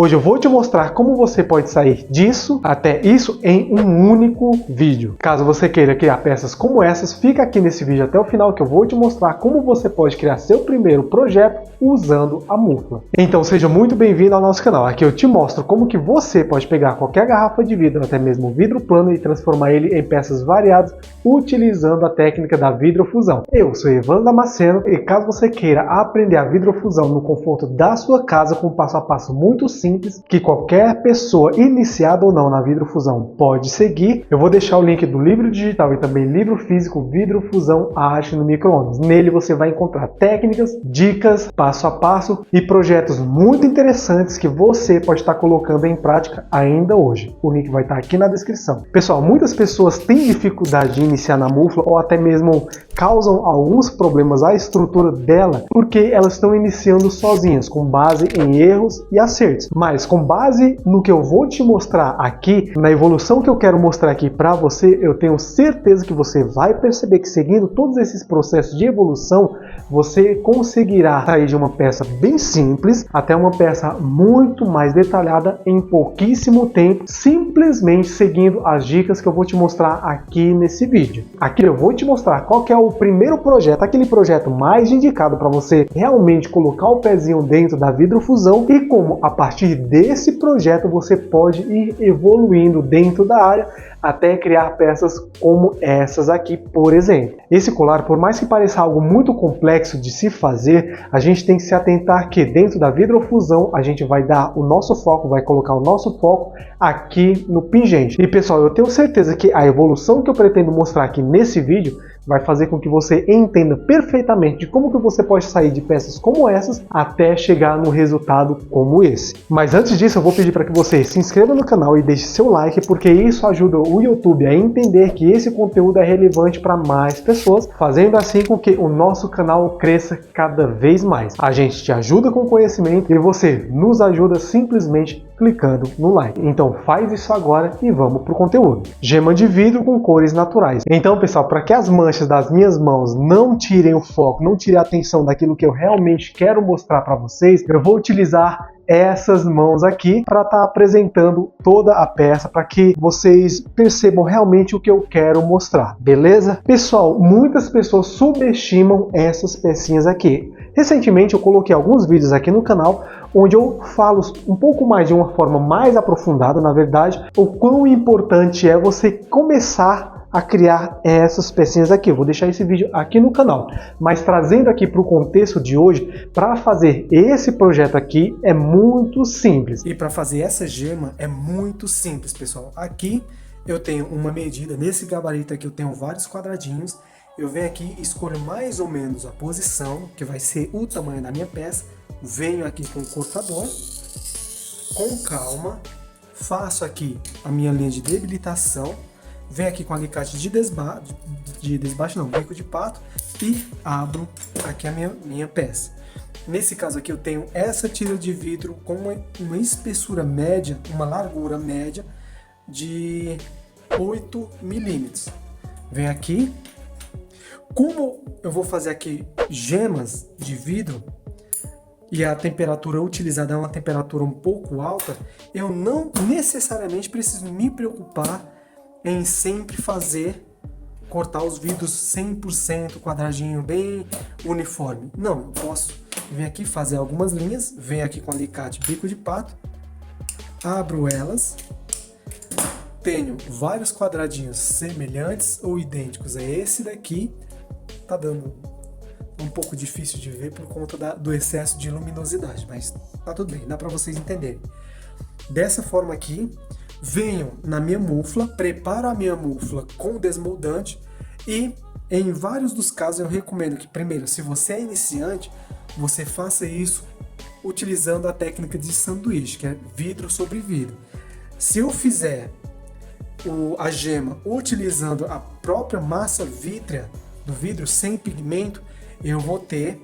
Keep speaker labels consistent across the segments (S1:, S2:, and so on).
S1: Hoje eu vou te mostrar como você pode sair disso até isso em um único vídeo. Caso você queira criar peças como essas, fica aqui nesse vídeo até o final que eu vou te mostrar como você pode criar seu primeiro projeto usando a mufla. Então seja muito bem-vindo ao nosso canal. Aqui eu te mostro como que você pode pegar qualquer garrafa de vidro, até mesmo vidro plano, e transformar ele em peças variadas utilizando a técnica da vidrofusão. Eu sou Evandro Damasceno e caso você queira aprender a vidrofusão no conforto da sua casa com um passo a passo muito simples que qualquer pessoa iniciada ou não na vidrofusão pode seguir, eu vou deixar o link do livro digital e também livro físico Vidrofusão, a arte no micro-ondas. Nele você vai encontrar técnicas, dicas, passo a passo e projetos muito interessantes que você pode estar colocando em prática ainda hoje. O link vai estar aqui na descrição. Pessoal, muitas pessoas têm dificuldade de iniciar na mufla ou até mesmo causam alguns problemas à estrutura dela porque elas estão iniciando sozinhas, com base em erros e acertos. Mas com base no que eu vou te mostrar aqui, na evolução que eu quero mostrar aqui para você, eu tenho certeza que você vai perceber que seguindo todos esses processos de evolução, você conseguirá sair de uma peça bem simples até uma peça muito mais detalhada em pouquíssimo tempo, simplesmente seguindo as dicas que eu vou te mostrar aqui nesse vídeo. Aqui eu vou te mostrar qual que é o primeiro projeto, aquele projeto mais indicado para você realmente colocar o pezinho dentro da vidrofusão e como a partir desse projeto você pode ir evoluindo dentro da área até criar peças como essas aqui, por exemplo. Esse colar, por mais que pareça algo muito complexo de se fazer, a gente tem que se atentar que dentro da vidrofusão a gente vai dar o nosso foco, vai colocar o nosso foco aqui no pingente. E pessoal, eu tenho certeza que a evolução que eu pretendo mostrar aqui nesse vídeo vai fazer com que você entenda perfeitamente de como que você pode sair de peças como essas até chegar no resultado como esse. Mas antes disso eu vou pedir para que você se inscreva no canal e deixe seu like, porque isso ajuda o YouTube a entender que esse conteúdo é relevante para mais pessoas, fazendo assim com que o nosso canal cresça cada vez mais. A gente te ajuda com conhecimento e você nos ajuda simplesmente clicando no like. Então faz isso agora e vamos para o conteúdo. Gema de vidro com cores naturais. Então pessoal, para que as manchas das minhas mãos não tirem o foco, não tirem a atenção daquilo que eu realmente quero mostrar para vocês, eu vou utilizar essas mãos aqui para estar apresentando toda a peça para que vocês percebam realmente o que eu quero mostrar, beleza? Pessoal, muitas pessoas subestimam essas pecinhas aqui. Recentemente eu coloquei alguns vídeos aqui no canal onde eu falo um pouco mais de uma forma mais aprofundada, na verdade, o quão importante é você começar a criar essas pecinhas aqui. Eu vou deixar esse vídeo aqui no canal, mas trazendo aqui para o contexto de hoje, para fazer esse projeto aqui é muito simples.
S2: E para fazer essa gema é muito simples, pessoal. Aqui eu tenho uma medida, nesse gabarito aqui eu tenho vários quadradinhos. Eu venho aqui, escolho mais ou menos a posição, que vai ser o tamanho da minha peça. Venho aqui com o cortador, com calma, faço aqui a minha linha de debilitação, venho aqui com alicate de desbaste, não, bico de pato, e abro aqui a minha peça. Nesse caso aqui eu tenho essa tira de vidro com uma espessura média, uma largura média de 8 milímetros. Venho aqui, como eu vou fazer aqui gemas de vidro, e a temperatura utilizada é uma temperatura um pouco alta, eu não necessariamente preciso me preocupar em sempre cortar os vidros 100% quadradinho, bem uniforme. Não, eu posso vir aqui fazer algumas linhas, venho aqui com alicate bico de pato, abro elas, tenho vários quadradinhos semelhantes ou idênticos a esse daqui, tá dando um pouco difícil de ver por conta do excesso de luminosidade, mas tá tudo bem, dá para vocês entenderem. Dessa forma aqui, venho na minha mufla, preparo a minha mufla com desmoldante e em vários dos casos eu recomendo que primeiro, se você é iniciante, você faça isso utilizando a técnica de sanduíche, que é vidro sobre vidro. Se eu fizer a gema utilizando a própria massa vítrea do vidro sem pigmento, eu vou ter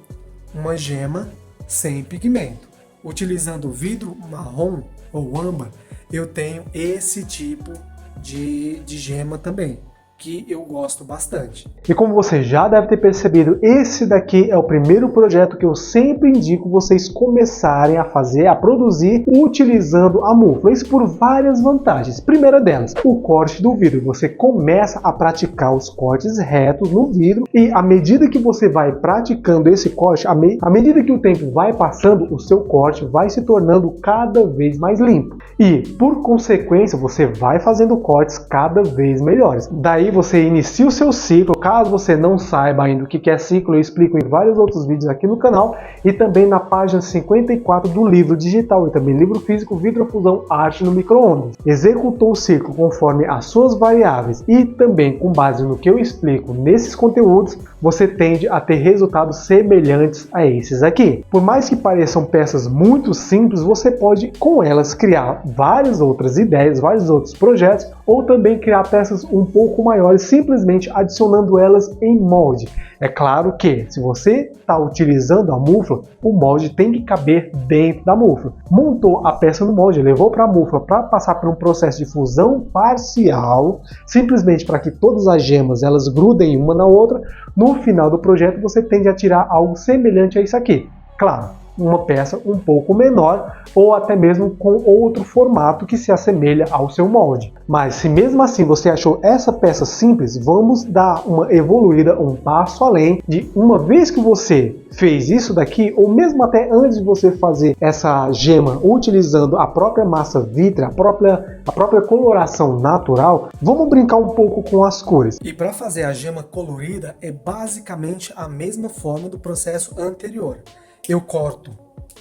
S2: uma gema sem pigmento. Utilizando o vidro marrom ou âmbar, eu tenho esse tipo de gema também. que eu gosto bastante.
S1: E como você já deve ter percebido, esse daqui é o primeiro projeto que eu sempre indico vocês começarem a fazer, a produzir, utilizando a mufla. Isso por várias vantagens. Primeira delas, o corte do vidro. Você começa a praticar os cortes retos no vidro e à medida que você vai praticando esse corte, à medida que o tempo vai passando, o seu corte vai se tornando cada vez mais limpo. E, por consequência, você vai fazendo cortes cada vez melhores. Daí você inicia o seu ciclo. Caso você não saiba ainda o que é ciclo, eu explico em vários outros vídeos aqui no canal e também na página 54 do livro digital e também livro físico Vidrofusão Arte no Micro-ondas. Executou o ciclo conforme as suas variáveis e também com base no que eu explico nesses conteúdos, você tende a ter resultados semelhantes a esses aqui. Por mais que pareçam peças muito simples, você pode com elas criar várias outras ideias, vários outros projetos ou também criar peças um pouco maiores, simplesmente adicionando elas em molde. É claro que se você está utilizando a mufla, o molde tem que caber dentro da mufla. Montou a peça no molde, levou para a mufla para passar por um processo de fusão parcial, simplesmente para que todas as gemas elas grudem uma na outra. No final do projeto você tende a tirar algo semelhante a isso aqui. Claro, uma peça um pouco menor ou até mesmo com outro formato que se assemelha ao seu molde. Mas se mesmo assim você achou essa peça simples, vamos dar uma evoluída, um passo além de uma vez que você fez isso daqui, ou mesmo até antes de você fazer essa gema utilizando a própria massa vítrea, a própria coloração natural, vamos brincar um pouco com as cores.
S2: E para fazer a gema colorida é basicamente a mesma forma do processo anterior. Eu corto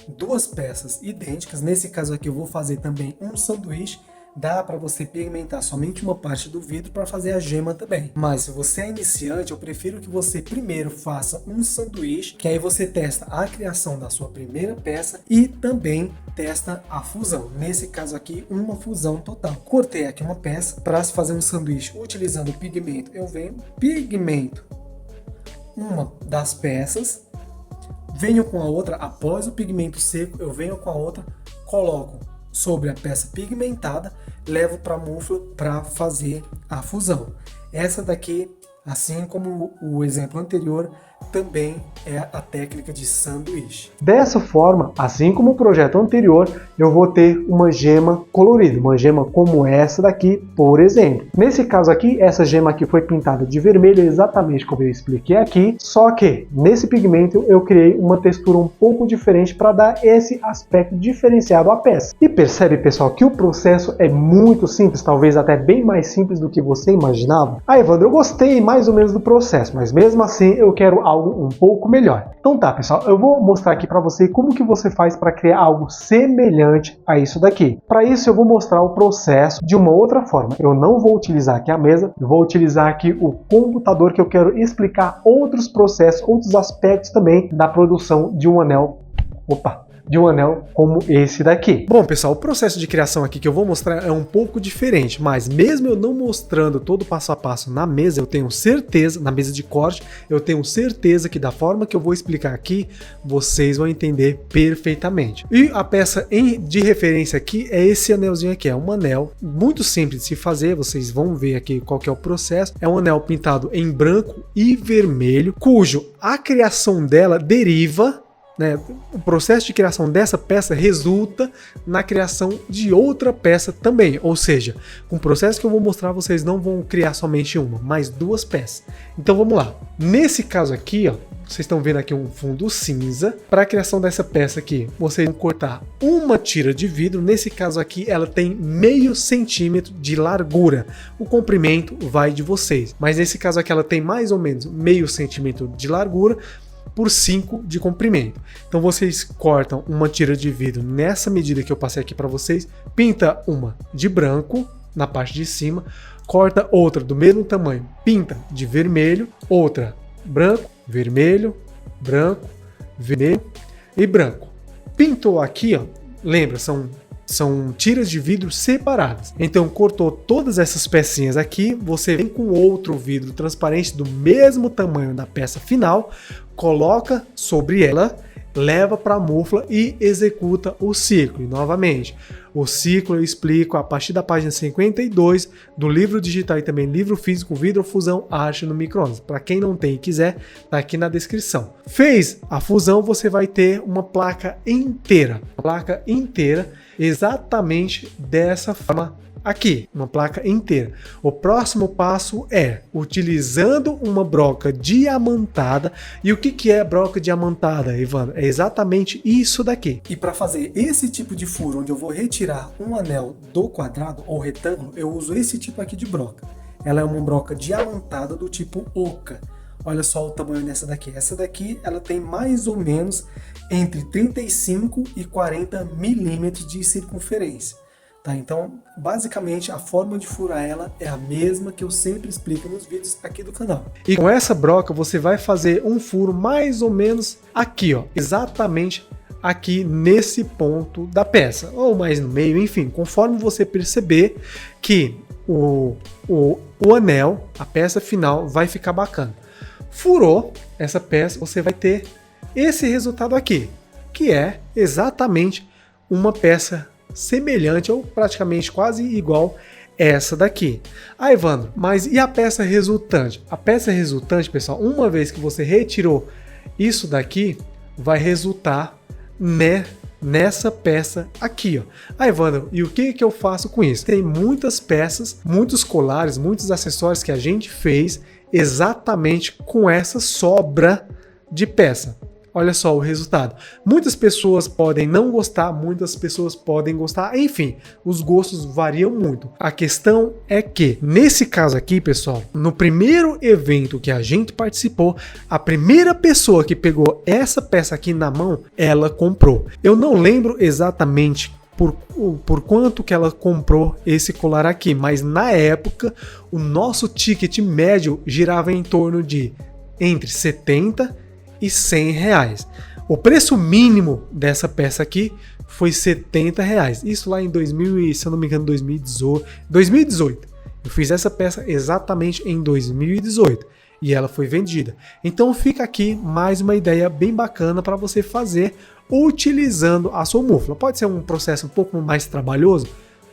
S2: duas peças idênticas, nesse caso aqui eu vou fazer também um sanduíche, dá para você pigmentar somente uma parte do vidro para fazer a gema também. Mas se você é iniciante, eu prefiro que você primeiro faça um sanduíche, que aí você testa a criação da sua primeira peça e também testa a fusão. Nesse caso aqui, uma fusão total. Cortei aqui uma peça para se fazer um sanduíche utilizando pigmento. Eu venho, pigmento uma das peças, venho com a outra, após o pigmento seco, eu venho com a outra, coloco sobre a peça pigmentada, levo para a mufla para fazer a fusão. Essa daqui, assim como o exemplo anterior, também é a técnica de sanduíche.
S1: Dessa forma, assim como o projeto anterior, eu vou ter uma gema colorida, uma gema como essa daqui, por exemplo. Nesse caso aqui, essa gema aqui foi pintada de vermelho, exatamente como eu expliquei aqui, só que nesse pigmento eu criei uma textura um pouco diferente para dar esse aspecto diferenciado à peça. E percebe, pessoal, que o processo é muito simples, talvez até bem mais simples do que você imaginava. Ah, Evandro, eu gostei mais ou menos do processo, mas mesmo assim eu quero algo um pouco melhor. Então tá, pessoal, eu vou mostrar aqui para você como que você faz para criar algo semelhante a isso daqui. Para isso eu vou mostrar o processo de uma outra forma. Eu não vou utilizar aqui a mesa, eu vou utilizar aqui o computador, que eu quero explicar outros processos, outros aspectos também da produção de um anel. De um anel como esse daqui. Bom, pessoal, o processo de criação aqui que eu vou mostrar é um pouco diferente, mas mesmo eu não mostrando todo o passo a passo na mesa, eu tenho certeza, na mesa de corte, eu tenho certeza que da forma que eu vou explicar aqui, vocês vão entender perfeitamente. E a peça de referência aqui é esse anelzinho aqui, é um anel muito simples de se fazer, vocês vão ver aqui qual que é o processo. É um anel pintado em branco e vermelho, cujo a criação dela deriva, o processo de criação dessa peça resulta na criação de outra peça também, ou seja, com o processo que eu vou mostrar, vocês não vão criar somente uma, mas duas peças. Então vamos lá. Nesse caso aqui, ó, vocês estão vendo aqui um fundo cinza. Para a criação dessa peça aqui, vocês vão cortar uma tira de vidro. Nesse caso aqui, ela tem meio centímetro de largura. O comprimento vai de vocês, mas nesse caso aqui ela tem mais ou menos meio centímetro de largura por 5 de comprimento. Então vocês cortam uma tira de vidro nessa medida que eu passei aqui para vocês, pinta uma de branco na parte de cima, corta outra do mesmo tamanho, pinta de vermelho, outra branco, vermelho, branco, vermelho e branco. Pintou aqui, ó, lembra, são tiras de vidro separadas. Então cortou todas essas pecinhas aqui, você vem com outro vidro transparente do mesmo tamanho da peça final, coloca sobre ela leva para a mufla e executa o ciclo. E novamente, o ciclo eu explico a partir da página 52 do livro digital e também livro físico Vidrofusão Arte no Micro-ondas. Para quem não tem e quiser, tá aqui na descrição. Fez a fusão, você vai ter uma placa inteira. Uma placa inteira exatamente dessa forma aqui, uma placa inteira. O próximo passo é utilizando uma broca diamantada. E o que é broca diamantada, Evandro? É exatamente isso daqui.
S2: E para fazer esse tipo de furo, onde eu vou retirar um anel do quadrado ou retângulo, eu uso esse tipo aqui de broca. Ela é uma broca diamantada do tipo oca. Olha só o tamanho dessa daqui. Essa daqui, ela tem mais ou menos entre 35 e 40 milímetros de circunferência. Tá, então, basicamente, a forma de furar ela é a mesma que eu sempre explico nos vídeos aqui do canal.
S1: E com essa broca, você vai fazer um furo mais ou menos aqui, ó, exatamente aqui nesse ponto da peça, ou mais no meio, enfim, conforme você perceber que o anel, a peça final, vai ficar bacana. Furou essa peça, você vai ter esse resultado aqui, que é exatamente uma peça semelhante ou praticamente quase igual essa daqui. Ah, Evandro, mas e a peça resultante? A peça resultante, pessoal, uma vez que você retirou isso daqui, vai resultar nessa peça aqui, ó. Ah, Evandro, e o que eu faço com isso? Tem muitas peças, muitos colares, muitos acessórios que a gente fez exatamente com essa sobra de peça. Olha só o resultado. Muitas pessoas podem não gostar, muitas pessoas podem gostar, enfim, os gostos variam muito. A questão é que, nesse caso aqui, pessoal, no primeiro evento que a gente participou, a primeira pessoa que pegou essa peça aqui na mão, ela comprou. Eu não lembro exatamente por quanto que ela comprou esse colar aqui, mas na época, o nosso ticket médio girava em torno de entre 70 e 100 reais. O preço mínimo dessa peça aqui foi 70 reais. Isso lá em 2000, se eu não me engano, 2018. Eu fiz essa peça exatamente em 2018 e ela foi vendida. Então fica aqui mais uma ideia bem bacana para você fazer utilizando a sua mufla. Pode ser um processo um pouco mais trabalhoso?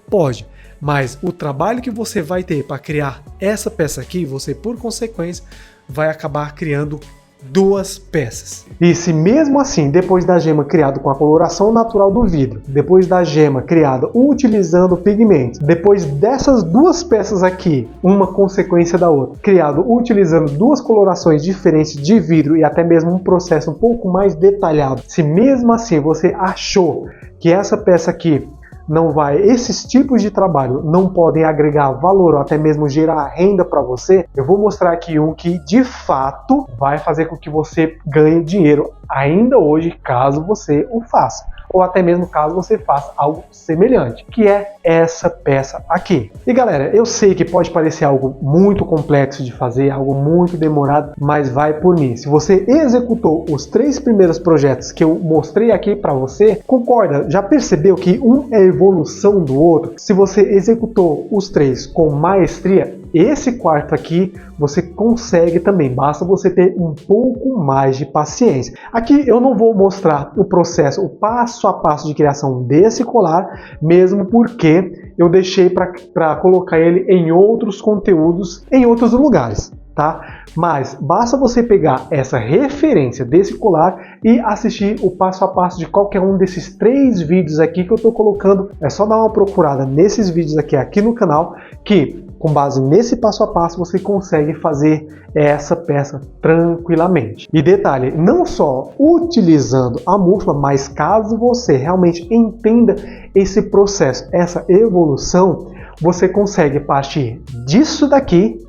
S1: Pode. Mas o trabalho que você vai ter para criar essa peça aqui, você por consequência vai acabar criando duas peças. E se mesmo assim, depois da gema criada com a coloração natural do vidro, depois da gema criada utilizando pigmentos, depois dessas duas peças aqui, uma consequência da outra, criado utilizando duas colorações diferentes de vidro e até mesmo um processo um pouco mais detalhado, se mesmo assim você achou que essa peça aqui não vai, esses tipos de trabalho não podem agregar valor ou até mesmo gerar renda para você, eu vou mostrar aqui um que de fato vai fazer com que você ganhe dinheiro ainda hoje, caso você o faça. Ou até mesmo caso você faça algo semelhante, que é essa peça aqui. E galera, eu sei que pode parecer algo muito complexo de fazer, algo muito demorado, mas vai por mim. Se você executou os 3 primeiros projetos que eu mostrei aqui para você, concorda? Já percebeu que um é evolução do outro? Se você executou os 3 com maestria, esse quarto aqui você consegue também, basta você ter um pouco mais de paciência. Aqui eu não vou mostrar o processo, o passo a passo de criação desse colar, mesmo porque eu deixei para colocar ele em outros conteúdos, em outros lugares, tá? Mas basta você pegar essa referência desse colar e assistir o passo a passo de qualquer um desses 3 vídeos aqui que eu estou colocando. É só dar uma procurada nesses vídeos aqui no canal, que com base nesse passo a passo você consegue fazer essa peça tranquilamente. E detalhe, não só utilizando a mufla, mas caso você realmente entenda esse processo, essa evolução, você consegue partir disso daqui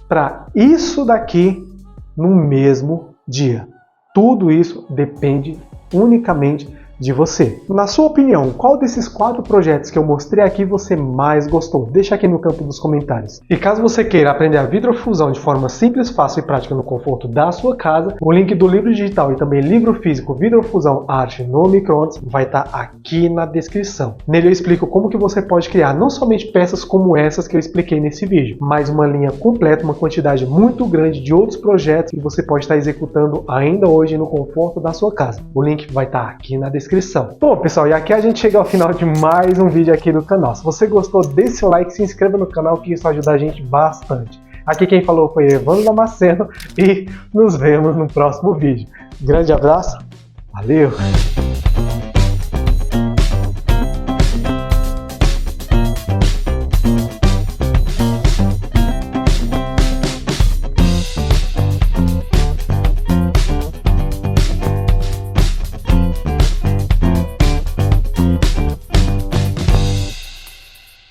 S1: para isso daqui no mesmo dia. Tudo isso depende unicamente de você. Na sua opinião, qual desses 4 projetos que eu mostrei aqui você mais gostou? Deixa aqui no campo dos comentários. E caso você queira aprender a vidrofusão de forma simples, fácil e prática no conforto da sua casa, o link do livro digital e também livro físico Vidrofusão Arte no Micro-ondas vai estar aqui na descrição. Nele eu explico como que você pode criar não somente peças como essas que eu expliquei nesse vídeo, mas uma linha completa, uma quantidade muito grande de outros projetos que você pode estar executando ainda hoje no conforto da sua casa. O link vai estar aqui na descrição. Bom, pessoal, e aqui a gente chega ao final de mais um vídeo aqui do canal. Se você gostou, deixe seu like, se inscreva no canal que isso ajuda a gente bastante. Aqui quem falou foi Evandro Damasceno e nos vemos no próximo vídeo. Grande abraço, valeu!